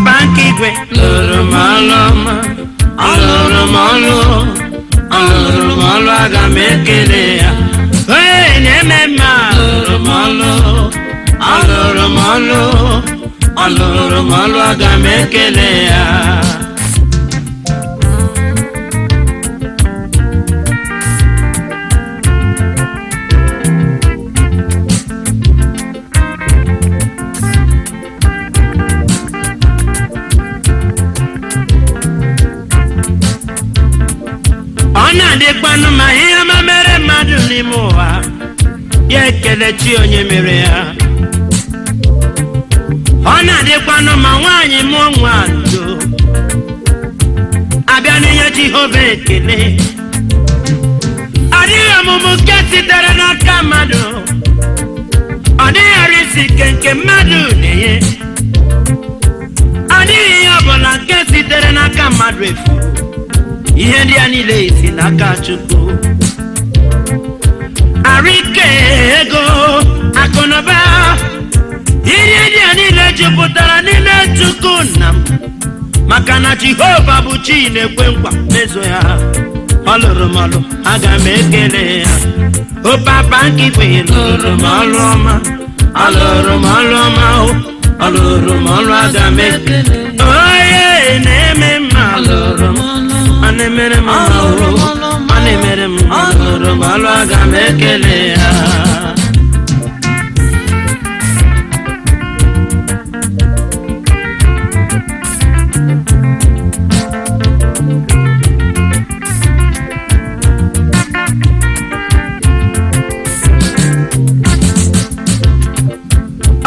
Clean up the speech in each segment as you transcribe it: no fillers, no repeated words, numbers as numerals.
papa nkigwe lụrụ m ọlụ ọma ọlụrụ m ọlụ aga m ekele ya onye na-eme mma lụrụ m ọlụ aga m ekele ya Ona dikpanu ma ihe ma mere mmadụ n'ime ụwa ya ekele chi onye mere ya Ona dikpanu ma nwaanyị mụọ nwa ndo abịa n'ihe Jehova ekele adịghị ọmụmụ nke sitere n'aka mmadụ ọ dịghị arịsị nke mmadụ na-enye adịghị ihe ọbụla nke sitere n'aka mmadụ efu ihe ndị a niile isi n'aka Chukwu arịke ego akụnụba ihe ndị a niile jupụtara n'ime Chukwu nna m maka na Jehova bụ chi na-ekwe nkwa mezo ya ọ lụrụ m ọlụ aga m ekele ya o papa nkigwe lụrụ m ọlụ ọma ọlụrụ m ọlụ ọma ọlụrụ m ọlụ aga m ekele onye na-eme mma lụrụ m Ane mere m ọlụrụ m ọlụ aga m ekele ya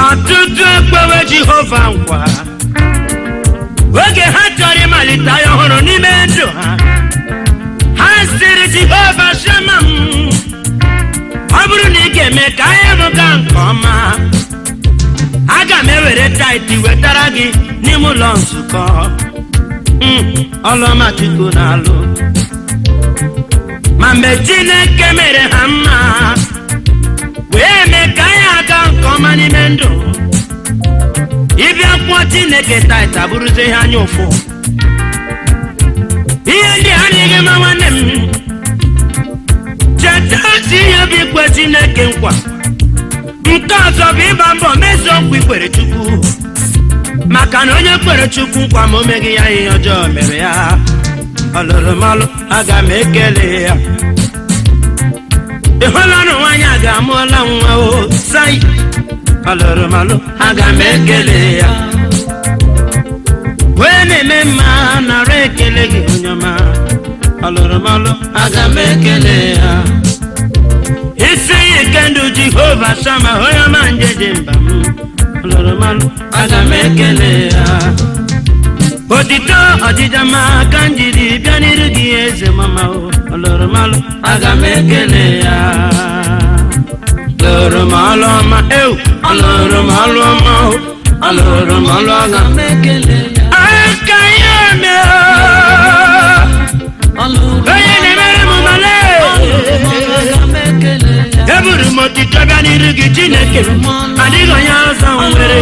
ọtụtụ ekpewe Jehova nkwa oge ha chọrọ ịmalite ya ọhụrụ n'ime ndụ ha sịrị Jehova Shema m ọ bụrụ na ị ga-eme ka ahịa m gaa nke ọma aga m ewere taịtị wetara gị n'ime ụlọ nzukọ ọlụọma Chukwu na-alụ ma mgbe Chineke mere ha mma wee mee ka ahịa gaa nke ọma n'ime ndụ ịbịa kwụọ Chineke taịtị abụrụzie ihe anya ụfụ ihe ndị a adịghị mma nwanne m cheta otu ihe bụ ikwe Chineke nkwa nke ọzọ bụ ịgba mbọ mezuo nkwa ikwere Chukwu maka na onye kwere Chukwu nkwa ma o meghị ya ihe ọjọọ mere ya ọlụrụ m ọlụ aga m ekele ya ịhụla na nwaanyị a ga-amụọla nwa o sai ọlụrụ m ọlụ aga m ekele ya wee na-eme mma nara ekele gị onye ọma ọlụrụ m ọlụ aga m ekele ya isi ike ndụ Jehova Shama onye ọma njeje mba m ọlụrụ m ọlụ aga m ekele ya otito ọdịda ma ka njiri bịa n'iru gị eze mama ọlụrụ m ọlụ aga m ekele ya ọlụrụ m ọlụ ọma ọlụrụ m ọlụ ọma ọlụrụ m ọlụ aga m ekele ya aka ya mee onye na-emere m male eburu m otito bịa n'iru gị Chineke adịghị onye ọzọ nwere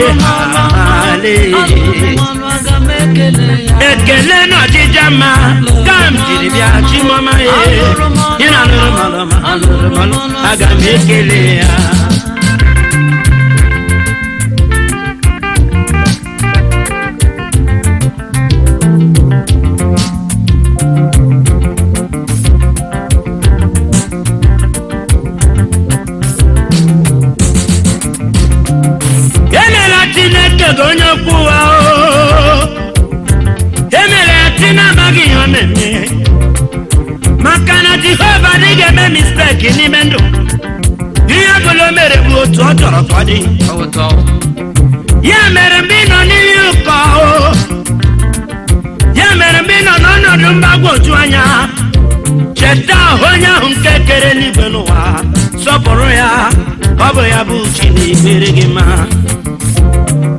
ekele na ọdịja mma ka m jiri bịa chimọma ya ị na-alụrụ m ọlụ ọma ọlụrụ m ọlụ aga m ekele ya Chineke gị onye okwu ụwa emere ya ti na-amaghị ihe ọ na-eme maka na Jehova adịghị eme misteki n'ime ndụ ihe ọbụla o mere bụ otu ọ chọrọ ka ọ dị ya mere mgbe ị nọ n'ihe ụkọ ya mere mgbe ị nọ n'ọnọdụ mgbagwoju anya cheta onye ahụ nke kere n'igwe n'ụwa sọpụrụ ya ọ bụ ya bụ chi na-ekpere gị ma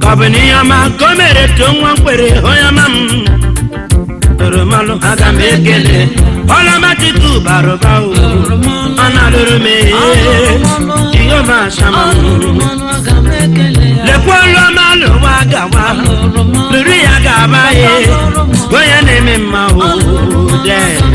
ọ bụ n'ihe ọma ka o mere too nwa mkpere onye ọma m lụrụ m ọlụ aga m ekele ọlụọma Chukwu bara ụba ọ na-alụrụ m Jehova Shama lekwa ọlụọma lụwa gawa lụrụ ya baba ye onye na-eme mma o de